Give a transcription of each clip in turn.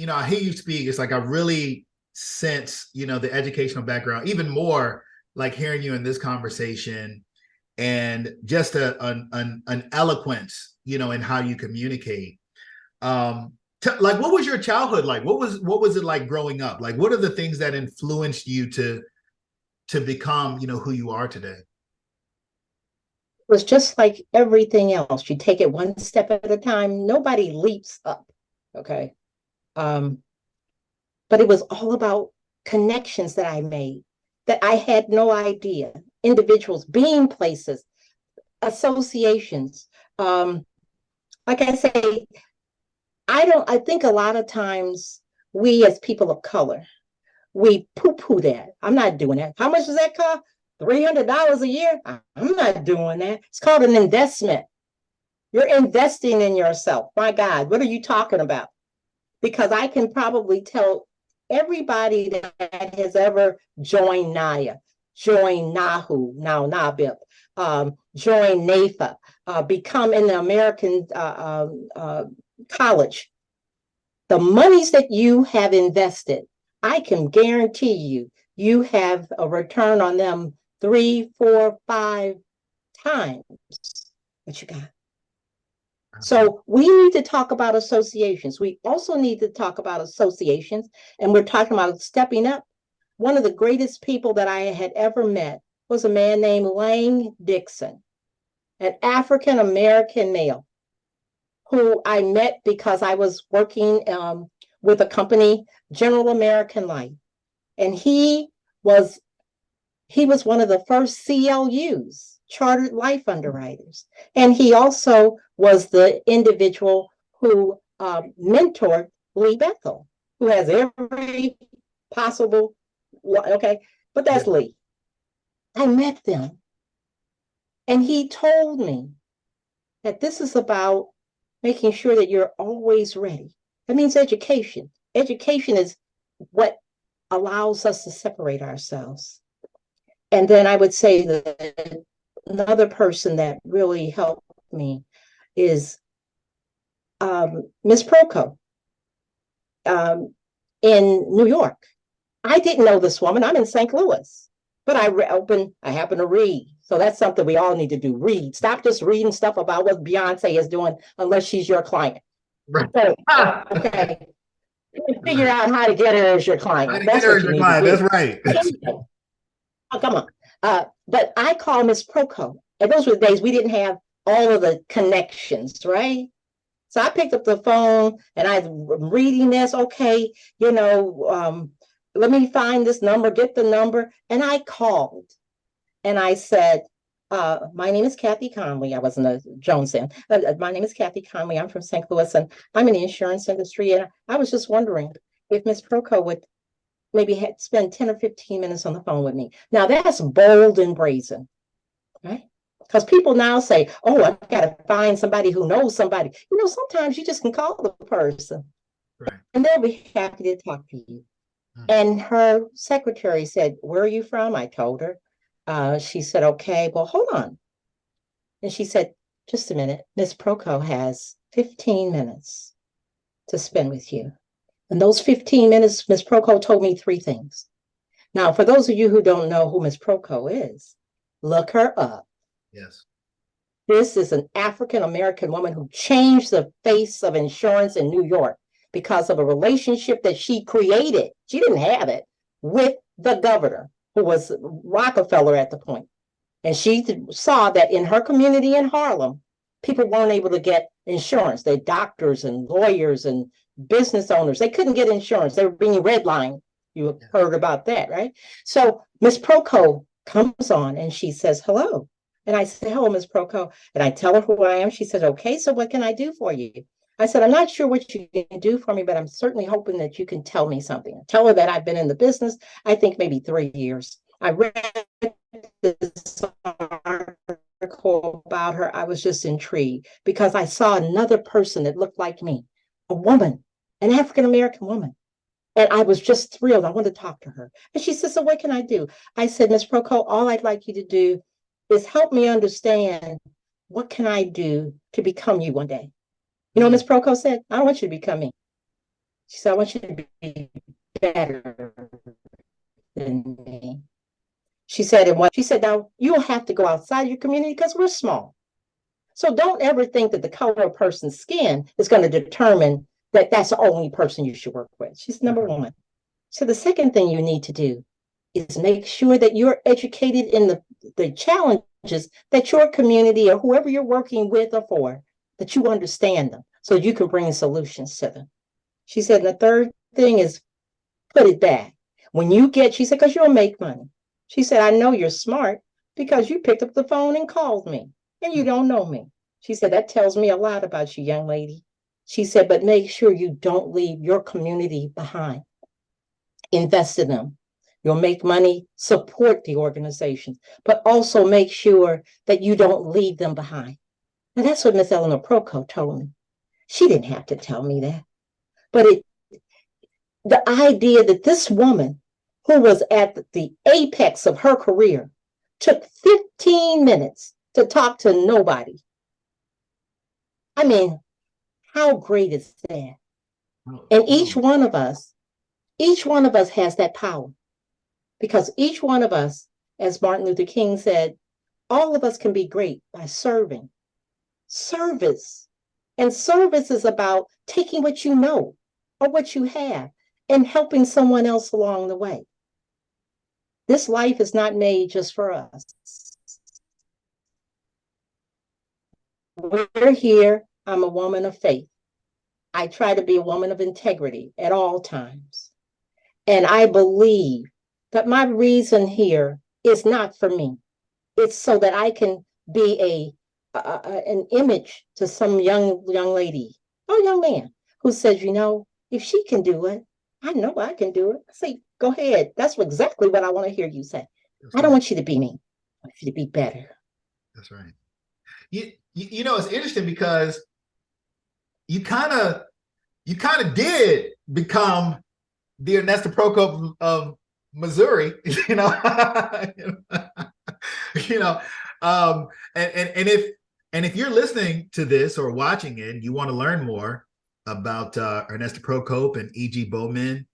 I hear you speak. It's like I really sense, the educational background, even more like hearing you in this conversation and just an eloquence, in how you communicate. Like, what was your childhood like? What was it like growing up? Like, what are the things that influenced you to become, who you are today? Was just like everything else. You take it one step at a time. Nobody leaps up. Okay. Um, but it was all about connections that I made that I had no idea. Individuals, being places, associations. Um, like I say, I think a lot of times we as people of color, we poo-poo that. I'm not doing that. How much does that cost? $300 a year? I'm not doing that. It's called an investment. You're investing in yourself. My God, what are you talking about? Because I can probably tell everybody that has ever joined NAYA, joined NAHU, now NABIP, joined NAFA, become in the American college, the monies that you have invested, I can guarantee you, you have a return on them 3, 4, 5 times what you got. So we need to talk about associations. We also need to talk about associations, and we're talking about stepping up. One of the greatest people that I had ever met was a man named Lang Dixon, an African American male who I met because I was working with a company, General American Life, and was he was one of the first CLUs, chartered life underwriters. And he also was the individual who mentored Lee Bethel, who has every possible, okay, but Yeah. that's Lee. I met them, and he told me that this is about making sure that you're always ready. That means education. Education is what allows us to separate ourselves. And then I would say that another person that really helped me is Miss Proco in New York. I didn't know this woman. I'm in St. Louis, but I happen to read. So that's something we all need to do. Read. Stop just reading stuff about what Beyonce is doing unless she's your client. Right. So, okay. Figure Right. out how to get her as your How client. to get That's her what as you your need to client. That's do. right. Oh, come on. But I call Miss Proco. And those were the days we didn't have all of the connections, right? So I picked up the phone and I'm reading this. Okay, let me find this number, get the number. And I called and I said, my name is Kathy Conley. I wasn't a Jones then. My name is Kathy Conley. I'm from St. Louis and I'm in the insurance industry. And I was just wondering if Miss Proco would maybe spend 10 or 15 minutes on the phone with me. Now that's bold and brazen, right? Because people now say, oh, I've got to find somebody who knows somebody. Sometimes you just can call the person Right. and they'll be happy to talk to you. Mm. And her secretary said, where are you from? I told her. She said, okay, well, hold on. And she said, just a minute. Miss Proco has 15 minutes to spend with you. And those 15 minutes, Miss Proco told me 3 things. Now, for those of you who don't know who Miss Proco is, look her up. Yes. This is an African American woman who changed the face of insurance in New York because of a relationship that she created. She didn't have it with the governor, who was Rockefeller at the point. And she saw that in her community in Harlem, people weren't able to get insurance. They doctors and lawyers and business owners. They couldn't get insurance. They were being redlined. You Yeah. heard about that, right? So Miss Proco comes on and she says, hello. And I said, hello, Miss Proco. And I tell her who I am. She says, okay, so what can I do for you? I said, I'm not sure what you can do for me, but I'm certainly hoping that you can tell me something. Tell her that I've been in the business, I think maybe 3 years. I read this article about her. I was just intrigued because I saw another person that looked like me, a woman, an African American woman. And I was just thrilled. I wanted to talk to her. And she said, so what can I do? I said, Miss Proco, all I'd like you to do is help me understand what can I do to become you one day. You know what Mm. Miss Proco said? I don't want you to become me. She said, I want you to be better than me. She said, now you'll have to go outside your community because we're small. So don't ever think that the color of a person's skin is going to determine that that's the only person you should work with. She's number one. So the second thing you need to do is make sure that you're educated in the challenges that your community or whoever you're working with or for, that you understand them so you can bring solutions to them. She said, the third thing is put it back. When you get, she said, because you'll make money. She said, I know you're smart because you picked up the phone and called me and you don't know me. She said, that tells me a lot about you, young lady. She said, but make sure you don't leave your community behind. Invest in them. You'll make money, support the organizations, but also make sure that you don't leave them behind. Now, that's what Miss Eleanor Proco told me. She didn't have to tell me that. But the idea that this woman, who was at the apex of her career, took 15 minutes to talk to nobody. I mean, how great is that? And each one of us has that power. Because each one of us, as Martin Luther King said, all of us can be great by serving. Service. And service is about taking what you know or what you have and helping someone else along the way. This life is not made just for us. We're here. I'm a woman of faith. I try to be a woman of integrity at all times. And I believe that my reason here is not for me. It's so that I can be an image to some young lady or young man who says, you know, if she can do it, I know I can do it. I say, go ahead. That's exactly what I want to hear you say. I don't want you to be me. I want you to be better. That's right. You know, it's interesting because you kind of did become the Ernesto Prokop of Missouri, you know. you know, and if you're listening to this or watching it, and you want to learn more about Ernesto Prokop and E.G. Bowman,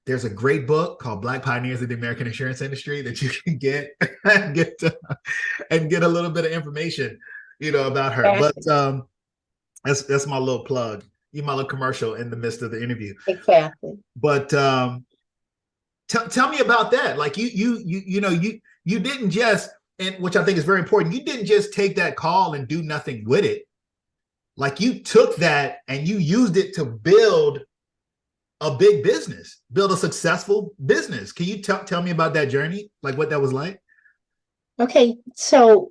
there's a great book called Black Pioneers of the American Insurance Industry that you can get and get a little bit of information, you know, about her. Exactly. But that's my little plug, my little commercial in the midst of the interview. Exactly. But tell me about that. Like you didn't just, and which I think is very important, you didn't just take that call and do nothing with it. Like you took that and you used it to build a big business, build a successful business. Can you tell me about that journey? Like what that was like? Okay, so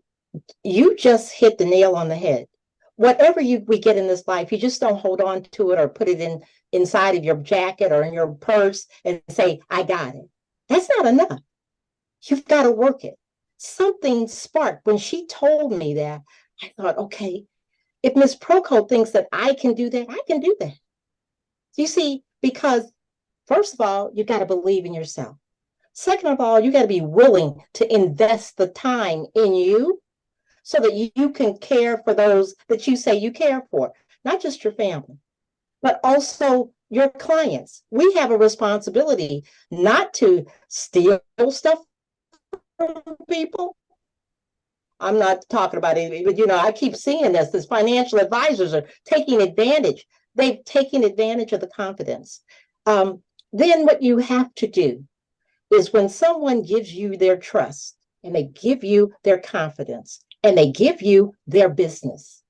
you just hit the nail on the head. Whatever we get in this life, you just don't hold on to it or put it inside of your jacket or in your purse and say, I got it. That's not enough. You've got to work it. Something sparked. When she told me that, I thought, okay, if Miss Proco thinks that I can do that, I can do that. You see, because first of all, you got to believe in yourself. Second of all, you got to be willing to invest the time in you so that you can care for those that you say you care for, not just your family, but also your clients. We have a responsibility not to steal stuff from people. I'm not talking about it, but I keep seeing this financial advisors are taking advantage. They've taken advantage of the confidence. Then what you have to do is when someone gives you their trust and they give you their confidence and they give you their business,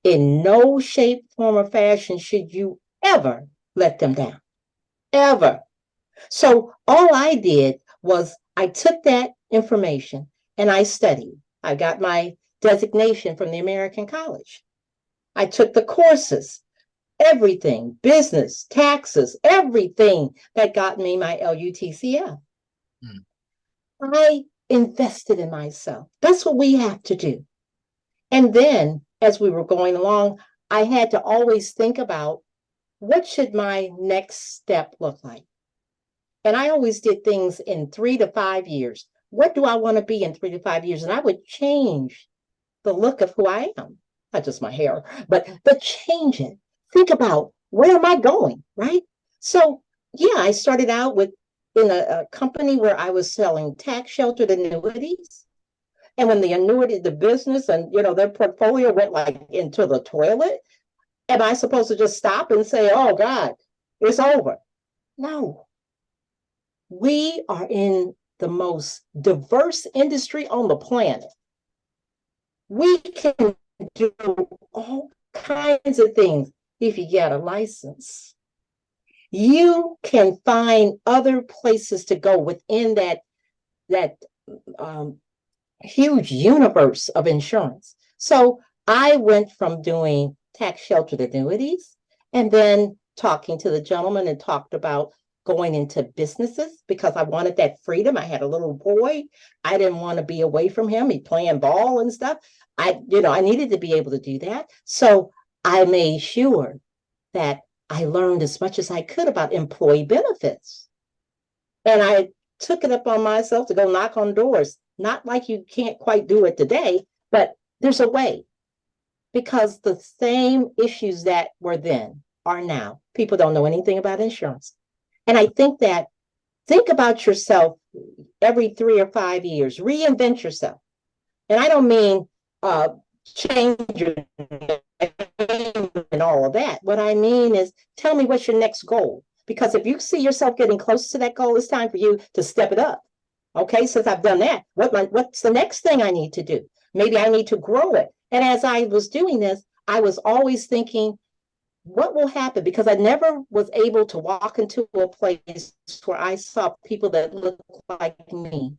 in no shape, form, or fashion should you ever let them down, ever. So all I did was I took that information and I studied. I got my designation from the American College. I took the courses, everything, business, taxes, everything that got me my LUTCF. I invested in myself. That's what we have to do. And then as we were going along, I had to always think about what should my next step look like? And I always did things in 3 to 5 years. What do I want to be in 3 to 5 years? And I would change the look of who I am, not just my hair, but change it. Think about where am I going? Right. So, yeah, I started out with in a company where I was selling tax sheltered annuities. And when the annuity, the business and, their portfolio went like into the toilet, am I supposed to just stop and say, oh God, it's over? No, we are in the most diverse industry on the planet. We can do all kinds of things if you get a license. You can find other places to go within that um, huge universe of insurance. So I went from doing tax sheltered annuities and then talking to the gentleman and talked about going into businesses because I wanted that freedom. I had a little boy. I didn't want to be away from him. He playing ball and stuff. I needed to be able to do that. So I made sure that I learned as much as I could about employee benefits. And I took it upon myself to go knock on doors. Not like you can't quite do it today, but there's a way because the same issues that were then are now. People don't know anything about insurance. And I think about yourself every 3 or 5 years, reinvent yourself. And I don't mean change your name and all of that. What I mean is tell me what's your next goal. Because if you see yourself getting close to that goal, it's time for you to step it up. Okay, since I've done that, what's the next thing I need to do? Maybe I need to grow it. And as I was doing this, I was always thinking, what will happen? Because I never was able to walk into a place where I saw people that looked like me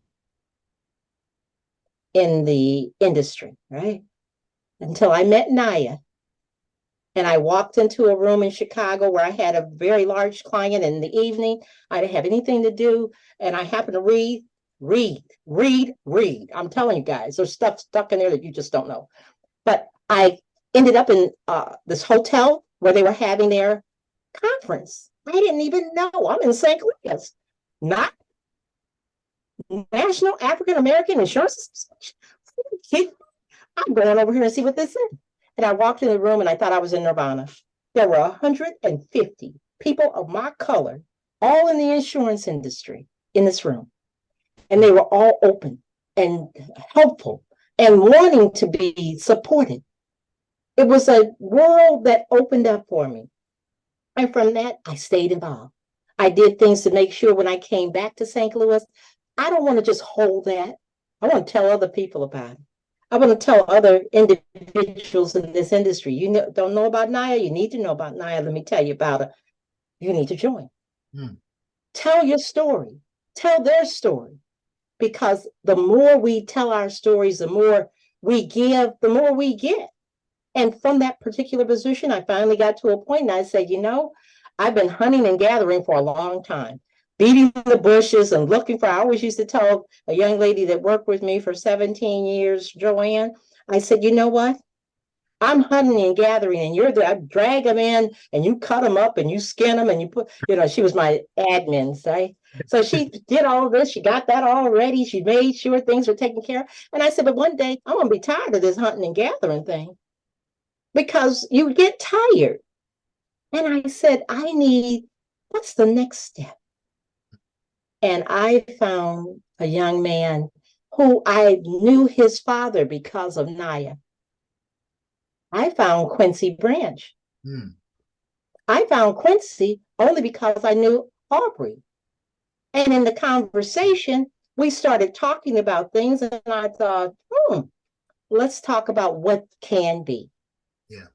in the industry, right? Until I met Naya. And I walked into a room in Chicago where I had a very large client in the evening. I didn't have anything to do. And I happened to read. I'm telling you guys, there's stuff stuck in there that you just don't know. But I ended up in this hotel where they were having their conference. I didn't even know. I'm in St. Louis, not National African American Insurance Association. I'm going over here and see what this is. And I walked in the room and I thought I was in Nirvana. There were 150 people of my color, all in the insurance industry in this room. And they were all open and helpful and wanting to be supported. It was a world that opened up for me. And from that, I stayed involved. I did things to make sure when I came back to St. Louis, I don't want to just hold that. I want to tell other people about it. I want to tell other individuals in this industry, don't know about Naya, you need to know about Naya. Let me tell you about her. You need to join. Tell your story. Tell their story. Because the more we tell our stories, the more we give, the more we get. And from that particular position, I finally got to a point and I said, I've been hunting and gathering for a long time, beating the bushes and looking for, I always used to tell a young lady that worked with me for 17 years, Joanne, I said, you know what? I'm hunting and gathering, and you're there. I drag them in, and you cut them up, and you skin them, and you put, she was my admin, right? So she did all of this. She got that all ready. She made sure things were taken care of. And I said, but one day I'm going to be tired of this hunting and gathering thing because you get tired. And I said, what's the next step? And I found a young man who I knew his father because of Naya. I found Quincy Branch. I found Quincy only because I knew Aubrey. And in the conversation, we started talking about things, and I thought, let's talk about what can be. Yeah.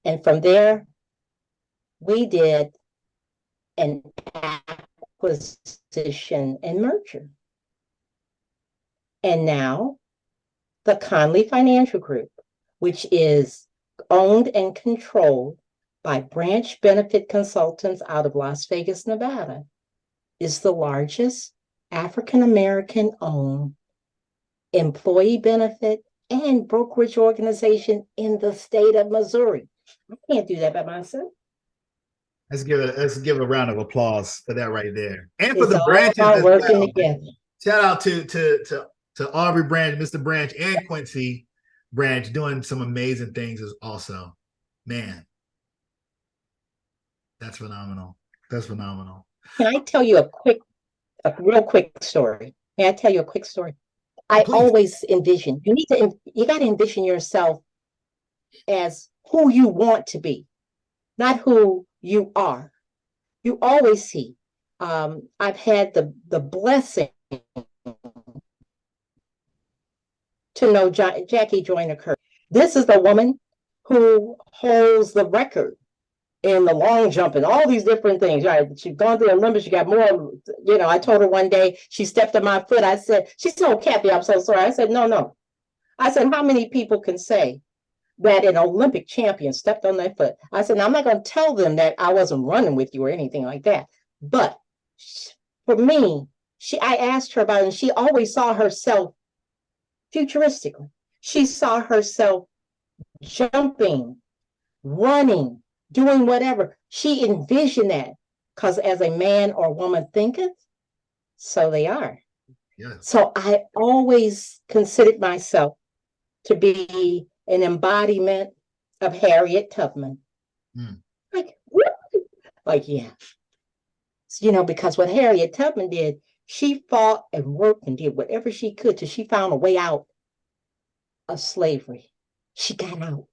And from there, we did an acquisition and merger. And now the Conley Financial Group, which is owned and controlled by Branch Benefit Consultants out of Las Vegas, Nevada, is the largest African-American owned employee benefit and brokerage organization in the state of Missouri. I can't do that by myself. Let's give a round of applause for that right there, and for It's the all branches about as working well. together. Shout out to Aubrey Branch, Mr. Branch, and Quincy Branch doing some amazing things also. Man. That's phenomenal. That's phenomenal. Can I tell you a real quick story? May I tell you a quick story? Oh, I please. always envision, you got to envision yourself as who you want to be, not who you are. You always see. I've had the blessing to know Jackie Joyner Kerr. This is the woman who holds the record in the long jump and all these different things. Right? She's gone through the Olympics. She got more. I told her one day she stepped on my foot. I said, she said, "Oh, Kathy, I'm so sorry." I said, "No, no." I said, "How many people can say that an Olympic champion stepped on their foot?" I said, "Now, I'm not going to tell them that I wasn't running with you or anything like that. But for me, I asked her about it, and she always saw herself futuristically. She saw herself jumping, running, doing whatever. She envisioned that because as a man or woman thinketh, so they are. Yes. So I always considered myself to be an embodiment of Harriet Tubman. Mm. Like, what? Like, yeah. Because what Harriet Tubman did, she fought and worked and did whatever she could till she found a way out of slavery. She got out.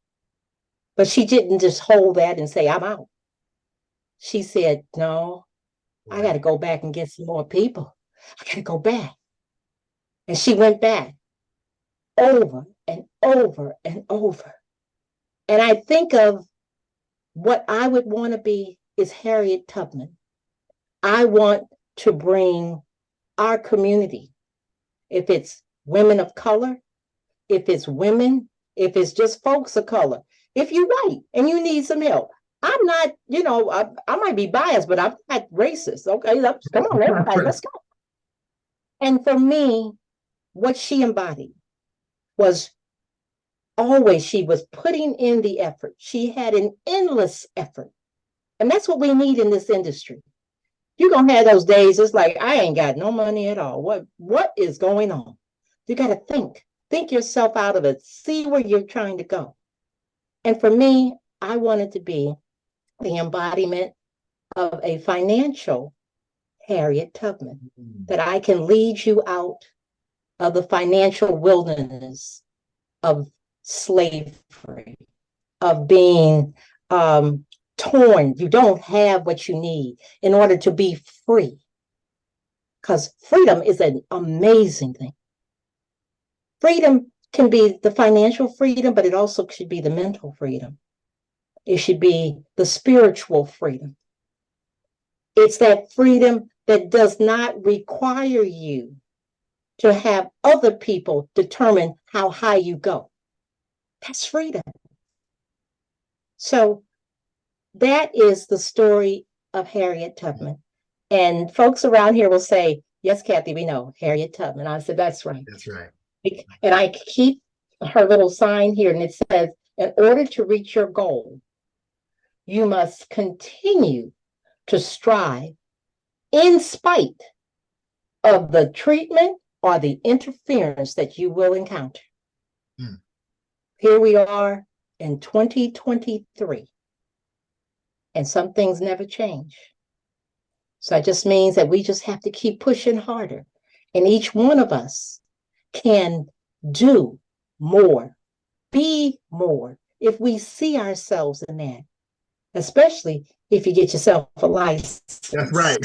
But she didn't just hold that and say, "I'm out." She said, "No, I got to go back and get some more people. I got to go back." And she went back over and over and over. And I think of what I would want to be is Harriet Tubman. I want to bring our community, if it's women of color, if it's women, if it's just folks of color, if you're white and you need some help. I'm not, I might be biased, but I'm not racist. Okay, come on, everybody, let's go. And for me, what she embodied was always, she was putting in the effort. She had an endless effort. And that's what we need in this industry. You're going to have those days, it's like, I ain't got no money at all. What is going on? You got to think yourself out of it, see where you're trying to go. And for me, I wanted to be the embodiment of a financial Harriet Tubman, that I can lead you out of the financial wilderness of slavery, of being torn. You don't have what you need in order to be free. Because freedom is an amazing thing. Freedom can be the financial freedom, but it also should be the mental freedom. It should be the spiritual freedom. It's that freedom that does not require you to have other people determine how high you go. That's freedom. So that is the story of Harriet Tubman. And folks around here will say, "Yes, Kathy, we know Harriet Tubman." I said, "That's right." That's right. And I keep her little sign here, and it says, "In order to reach your goal, you must continue to strive in spite of the treatment or the interference that you will encounter." Mm. Here we are in 2023, and some things never change. So it just means that we just have to keep pushing harder. And each one of us can do more, be more, if we see ourselves in that, especially if you get yourself a license. That's right.